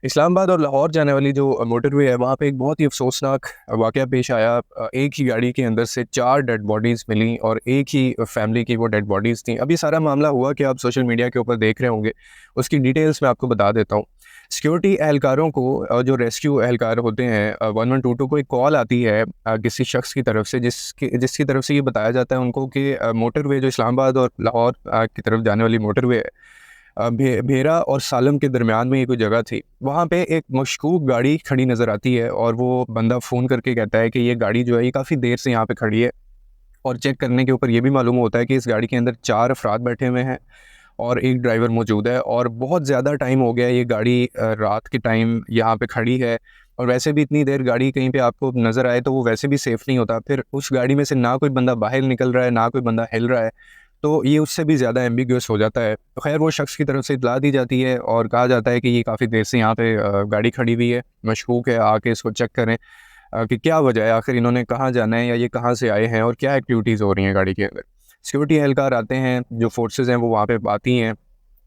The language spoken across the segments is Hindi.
इस्लामाबाद और लाहौर जाने वाली जो मोटरवे है, वहाँ पे एक बहुत ही अफसोसनाक वाक़या पेश आया। एक ही गाड़ी के अंदर से 4 डेड बॉडीज़ मिलीं और एक ही फैमिली की वो डेड बॉडीज़ थीं। अब ये सारा मामला हुआ कि आप सोशल मीडिया के ऊपर देख रहे होंगे, उसकी डिटेल्स मैं आपको बता देता हूँ। सिक्योरिटी एहलकारों को जो रेस्क्यू एहलकार होते हैं 1122 को एक कॉल आती है किसी शख्स की तरफ से जिसकी तरफ से ये बताया जाता है उनको कि मोटरवे जो इस्लामाबाद और लाहौर की तरफ जाने वाली मोटरवे है, भेरा और सालम के दरमियान में ये कोई जगह थी। वहाँ पे एक मशकूक गाड़ी खड़ी नज़र आती है और वो बंदा फ़ोन करके कहता है कि ये गाड़ी जो है ये काफ़ी देर से यहाँ पे खड़ी है। और चेक करने के ऊपर ये भी मालूम होता है कि इस गाड़ी के अंदर 4 अफराद बैठे हुए हैं और एक ड्राइवर मौजूद है और बहुत ज़्यादा टाइम हो गया है ये गाड़ी रात के टाइम यहाँ पे खड़ी है। और वैसे भी इतनी देर गाड़ी कहीं पे आपको नज़र आए तो वो वैसे भी सेफ़ नहीं होता। फिर उस गाड़ी में से ना कोई बंदा बाहर निकल रहा है, ना कोई बंदा हिल रहा है, तो ये उससे भी ज़्यादा एम्बिग्यूअस हो जाता है। तो ख़ैर वो शख्स की तरफ से इत्तला दी जाती है और कहा जाता है कि ये काफ़ी देर से यहाँ पे गाड़ी खड़ी हुई है, मशकूक है, आके इसको चेक करें कि क्या वजह है, आखिर इन्होंने कहाँ जाना है या ये कहाँ से आए हैं और क्या एक्टिविटीज़ हो रही हैं गाड़ी के अंदर। सिक्योरिटी एहलकार आते हैं, जो फोर्सेज़ हैं वो वहाँ पे आती हैं,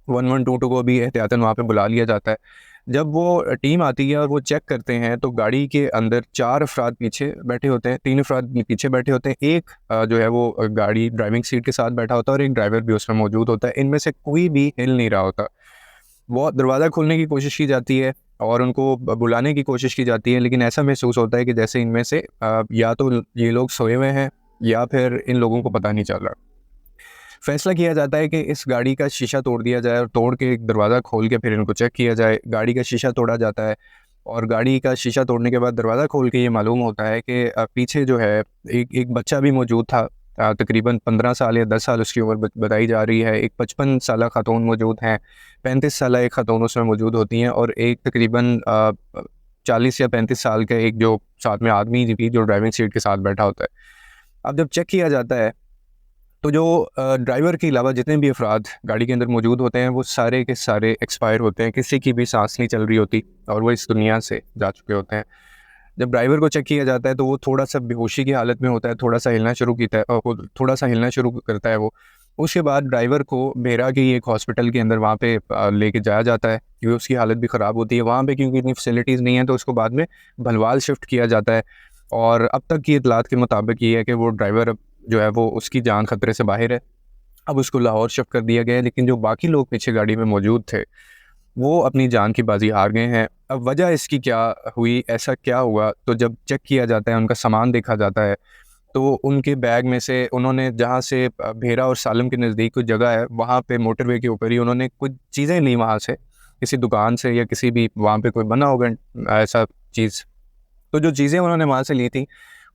1122 को भी एहतियातन वहाँ पे बुला लिया जाता है। जब वो टीम आती है और वो चेक करते हैं तो गाड़ी के अंदर 4 अफराद पीछे बैठे होते हैं, 3 अफराद पीछे बैठे होते हैं, एक जो है वो गाड़ी ड्राइविंग सीट के साथ बैठा होता है और एक ड्राइवर भी उसमें मौजूद होता है। इनमें से कोई भी हिल नहीं रहा होता। वो दरवाज़ा खोलने की कोशिश की जाती है और उनको बुलाने की कोशिश की जाती है, लेकिन ऐसा महसूस होता है कि जैसे इनमें से या तो ये लोग सोए हुए हैं या फिर इन लोगों को पता नहीं चल रहा। फैसला किया जाता है कि इस गाड़ी का शीशा तोड़ दिया जाए और तोड़ के एक दरवाज़ा खोल के फिर इनको चेक किया जाए। गाड़ी का शीशा तोड़ा जाता है और गाड़ी का शीशा तोड़ने के बाद दरवाज़ा खोल के ये मालूम होता है कि पीछे जो है एक एक बच्चा भी मौजूद था। तकरीबन 15 साल या 10 साल उसकी उम्र बताई जा रही है। एक 55 साला खातून मौजूद हैं, 35 साला एक खातून उसमें मौजूद होती हैं और एक तकरीबन 40 या 35 साल का एक जो साथ में आदमी भी जो ड्राइविंग सीट के साथ बैठा होता है। अब जब चेक किया जाता है तो जो ड्राइवर के अलावा जितने भी अफराद गाड़ी के अंदर मौजूद होते हैं वो सारे के सारे एक्सपायर होते हैं, किसी की भी सांस नहीं चल रही होती और वो इस दुनिया से जा चुके होते हैं। जब ड्राइवर को चेक किया जाता है तो वो थोड़ा-सा बेहोशी की हालत में होता है, थोड़ा-सा हिलना शुरू कीता है वो थोड़ा-सा हिलना शुरू करता है वो। उसके बाद ड्राइवर को भेरा की एक हॉस्पिटल के अंदर वहाँ पे लेके जाया जाता है क्योंकि उसकी हालत भी ख़राब होती है। वहाँ पे क्योंकि इतनी फैसिलिटीज़ नहीं है तो उसको बाद में भलवाल शिफ्ट किया जाता है और अब तक की इतलात के मुताबिक ये है कि वो ड्राइवर अब जो है वो उसकी जान खतरे से बाहर है। अब उसको लाहौर शिफ्ट कर दिया गया है, लेकिन जो बाकी लोग पीछे गाड़ी में मौजूद थे वो अपनी जान की बाजी हार गए हैं। अब वजह इसकी क्या हुई, ऐसा क्या हुआ? तो जब चेक किया जाता है, उनका सामान देखा जाता है, तो उनके बैग में से उन्होंने जहाँ से भेरा और सालम के नज़दीक कोई जगह है, वहाँ पे मोटरवे के ऊपर ही उन्होंने कुछ चीज़ें ली वहाँ से, किसी दुकान से या किसी भी वहाँ पे कोई बना होगा ऐसा चीज़। तो जो चीज़ें उन्होंने वहाँ से ली थी,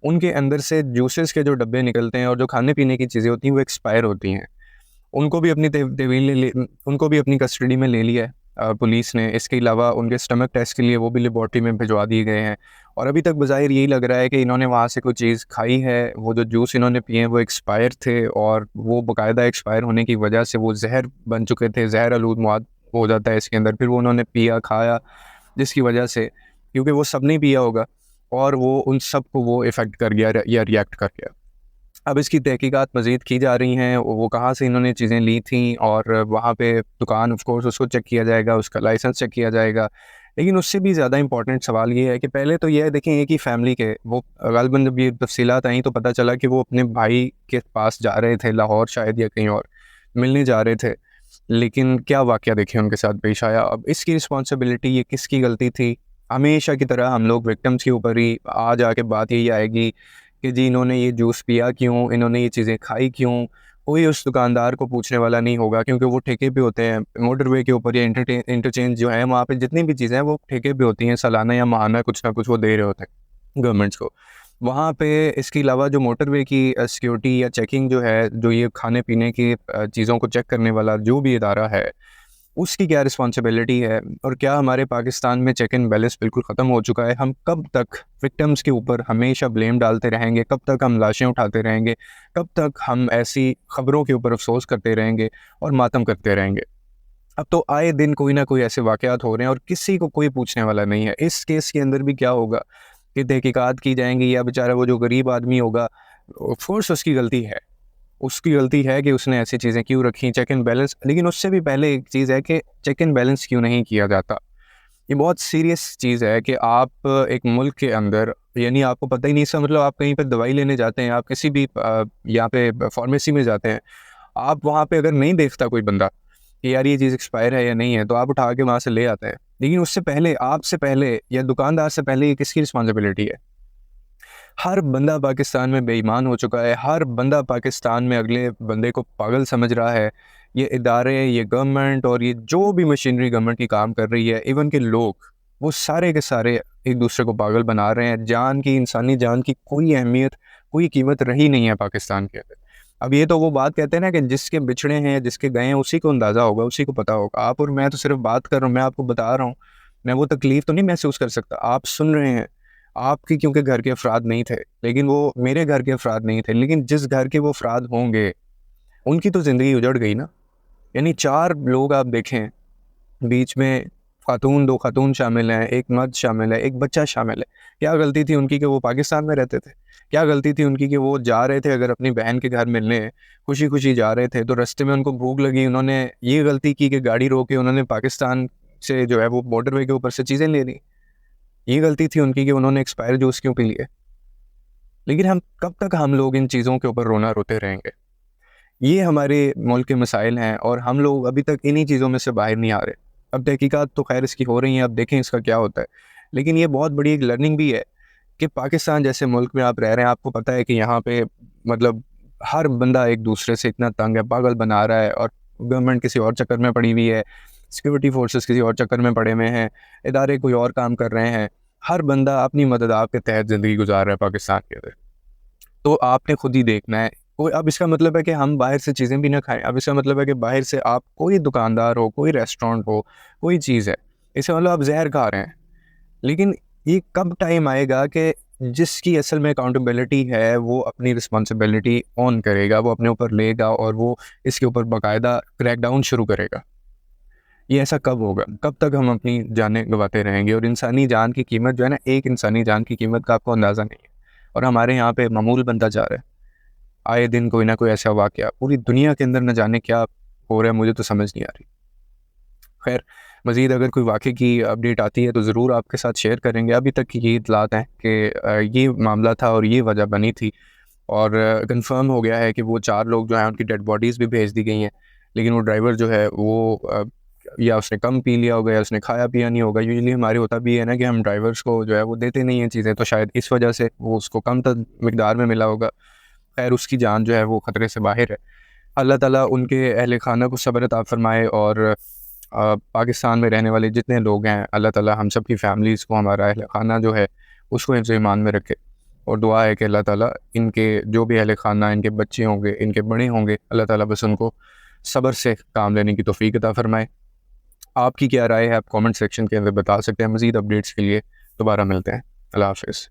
उनके अंदर से जूसेस के जो डब्बे निकलते हैं और जो खाने-पीने की चीज़ें होती हैं, वो एक्सपायर होती हैं। उनको भी अपनी तहवील ले उनको भी अपनी कस्टडी में ले लिया है पुलिस ने। इसके अलावा उनके स्टमक टेस्ट के लिए वो भी लेबॉर्ट्री में भिजवा दिए गए हैं और अभी तक बज़ाहिर यही लग रहा है कि इन्होंने वहाँ से कोई चीज़ खाई है, वो जो जूस इन्होंने पिए हैं वो एक्सपायर थे और वो बाकायदा एक्सपायर होने की वजह से वो ज़हर बन चुके थे, ज़हर आलूद मवाद हो जाता है इसके अंदर। फिर वो उन्होंने पिया, खाया, जिसकी वजह से क्योंकि वो सब नहीं पिया होगा और वो उन सब को वो इफ़ेक्ट कर गया या रिएक्ट कर गया। अब इसकी तहकीकात मज़ीद की जा रही हैं, वो कहाँ से इन्होंने चीज़ें ली थीं और वहाँ पे दुकान ऑफ़ कोर्स उसको चेक किया जाएगा, उसका लाइसेंस चेक किया जाएगा। लेकिन उससे भी ज़्यादा इम्पोर्टेंट सवाल ये है कि पहले तो ये है देखें एक ही फ़ैमिली के वो ग़ालिबन जब ये तफ़सीलात आई तो पता चला कि वो अपने भाई के पास जा रहे थे, लाहौर शायद या कहीं और, मिलने जा रहे थे। लेकिन क्या वाक़या देखिए उनके साथ पेश आया। अब इसकी रिस्पॉन्सिबिलिटी ये किसकी गलती थी? हमेशा की तरह हम लोग विक्टिम्स के ऊपर ही आ जाके बात यही आएगी कि जी इन्होंने ये जूस पिया क्यों, इन्होंने ये चीज़ें खाई क्यों? कोई उस दुकानदार को पूछने वाला नहीं होगा क्योंकि वो ठेके पे होते हैं। मोटरवे के ऊपर या इंटरचेंज जो है वहाँ पे जितनी भी चीज़ें हैं वो ठेके पे होती हैं, सालाना या माहाना कुछ ना कुछ वो दे रहे होते हैं गवर्नमेंट्स को। वहाँ पे इसके अलावा जो मोटरवे की सिक्योरिटी या चेकिंग जो है, जो ये खाने-पीने की चीज़ों को चेक करने वाला जो भी इदारा है, उसकी क्या रिस्पॉन्सिबिलिटी है और क्या हमारे पाकिस्तान में चेक एंड बैलेंस बिल्कुल ख़त्म हो चुका है? हम कब तक विक्टिम्स के ऊपर हमेशा ब्लेम डालते रहेंगे? कब तक हम लाशें उठाते रहेंगे? कब तक हम ऐसी ख़बरों के ऊपर अफ़सोस करते रहेंगे और मातम करते रहेंगे? अब तो आए दिन कोई ना कोई ऐसे वाक़यात हो रहे हैं और किसी को कोई पूछने वाला नहीं है। इस केस के अंदर भी क्या होगा कि तहकीकात की जाएँगी या बेचारा वो जो गरीब आदमी होगा, ऑफ़ कोर्स उसकी गलती है। उसकी गलती है कि उसने ऐसी चीज़ें क्यों रखी, चेक एंड बैलेंस। लेकिन उससे भी पहले एक चीज़ है कि चेक एंड बैलेंस क्यों नहीं किया जाता? ये बहुत सीरियस चीज़ है कि आप एक मुल्क के अंदर, यानी आपको पता ही नहीं, इसका मतलब आप कहीं पे दवाई लेने जाते हैं, आप किसी भी यहाँ पे फार्मेसी में जाते हैं, आप वहाँ पे अगर नहीं देखता कोई बंदा कि यार ये चीज़ एक्सपायर है या नहीं है, तो आप उठा के वहाँ से ले आते हैं। लेकिन उससे पहले, आपसे पहले या दुकानदार से पहले ये किसकी रिस्पॉन्सिबिलिटी है? हर बंदा पाकिस्तान में बेईमान हो चुका है, हर बंदा पाकिस्तान में अगले बंदे को पागल समझ रहा है। ये इदारे, ये गवर्नमेंट और ये जो भी मशीनरी गवर्नमेंट की काम कर रही है, इवन के लोग, वो सारे के सारे एक दूसरे को पागल बना रहे हैं। जान की, इंसानी जान की कोई अहमियत, कोई कीमत रही नहीं है पाकिस्तान के अंदर। अब ये तो वो बात कहते हैं ना कि जिसके बिछड़े हैं, जिसके गए हैं, उसी को अंदाज़ा होगा, उसी को पता होगा। आप और मैं तो सिर्फ बात कर रहा हूँ, मैं आपको बता रहा हूँ। मैं वो तकलीफ़ तो नहीं महसूस कर सकता, आप सुन रहे हैं। आपके क्योंकि घर के अफ़राद नहीं थे, लेकिन वो मेरे घर के अफ़राद नहीं थे, लेकिन जिस घर के वो अफ़राद होंगे, उनकी तो ज़िंदगी उजड़ गई ना। यानी 4 लोग आप देखें, बीच में खातून, 2 खातून शामिल हैं, 1 मर्द शामिल है, 1 बच्चा शामिल है। क्या गलती थी उनकी कि वो पाकिस्तान में रहते थे? क्या गलती थी उनकी कि वो जा रहे थे अगर अपनी बहन के घर मिलने, खुशी-खुशी जा रहे थे, तो रास्ते में उनको भूख लगी, उन्होंने ये गलती की कि गाड़ी रोक के उन्होंने पाकिस्तान से जो है वो मोटरवे के ऊपर से चीज़ें ले ली। ये गलती थी उनकी कि उन्होंने एक्सपायर जूस क्यों पी लिए। लेकिन हम कब तक हम लोग इन चीज़ों के ऊपर रोना रोते रहेंगे? ये हमारे मुल्क के मसाइल हैं और हम लोग अभी तक इन्हीं चीज़ों में से बाहर नहीं आ रहे। अब तहकीकात तो खैर इसकी हो रही हैं, अब देखें इसका क्या होता है। लेकिन ये बहुत बड़ी एक लर्निंग भी है कि पाकिस्तान जैसे मुल्क में आप रह रहे हैं, आपको पता है कि यहाँ पे मतलब हर बंदा एक दूसरे से इतना तंग है, पागल बना रहा है, और गवर्नमेंट किसी और चक्कर में पड़ी हुई है, सिक्योरिटी फोर्सेस किसी और चक्कर में पड़े हुए हैं, इदारे कोई और काम कर रहे हैं। हर बंदा अपनी मदद आप के तहत ज़िंदगी गुजार रहा है पाकिस्तान के अंदर। तो आपने खुद ही देखना है। कोई, अब इसका मतलब है कि हम बाहर से चीज़ें भी ना खाएँ। अब इसका मतलब है कि बाहर से आप, कोई दुकानदार हो, कोई रेस्टोरेंट हो, कोई चीज़ है, इसका मतलब आप ज़हर खा रहे हैं। लेकिन ये कब टाइम आएगा कि जिसकी असल में अकाउंटेबिलिटी है, वो अपनी रिस्पॉन्सिबिलिटी ऑन करेगा, वो अपने ऊपर लेगा और वो इसके ऊपर बाकायदा क्रैकडाउन शुरू करेगा। ये ऐसा कब होगा? कब तक हम अपनी जानें गँवाते रहेंगे? और इंसानी जान की कीमत जो है ना, एक इंसानी जान की कीमत का आपको अंदाज़ा नहीं है, और हमारे यहाँ पे मामूल बनता जा रहा है। आए दिन कोई ना कोई ऐसा वाक़या पूरी दुनिया के अंदर, न जाने क्या हो रहा है, मुझे तो समझ नहीं आ रही। ख़ैर, मज़ीद अगर कोई वाक़ये की अपडेट आती है तो ज़रूर आपके साथ शेयर करेंगे। अभी तक की ये इत्तलात हैं कि ये मामला था और ये वजह बनी थी, और कन्फ़र्म हो गया है कि वो 4 लोग जो हैं उनकी डेड बॉडीज़ भी भेज दी गई हैं। लेकिन वो ड्राइवर जो है वो या उसने कम पी लिया होगा या उसने खाया पिया नहीं होगा। यूजुअली हमारे होता भी है ना कि हम ड्राइवर्स को जो है वो देते नहीं हैं चीज़ें, तो शायद इस वजह से वो उसको कम मिकदार में मिला होगा। ख़ैर, उसकी जान जो है वो ख़तरे से बाहर है। अल्लाह ताला उनके अहल खाना को सब्र अता फ़रमाए, और पाकिस्तान में रहने वाले जितने लोग हैं, अल्लाह ताला हम सब की फ़ैमिलीज़ को, हमारा अहल खाना जो है उसको हिफ्ज़ ईमान में रखे। और दुआ है कि अल्लाह ताला इनके जो भी अहल खाना, इनके बच्चे होंगे, इनके बड़े होंगे, अल्लाह ताला बस उनको सब्र से काम लेने की तौफ़ीक अता फ़रमाए। आपकी क्या राय है? आप कमेंट सेक्शन के अंदर बता सकते हैं। मज़ीद अपडेट्स के लिए दोबारा मिलते हैं। अल्लाह हाफ़िज़।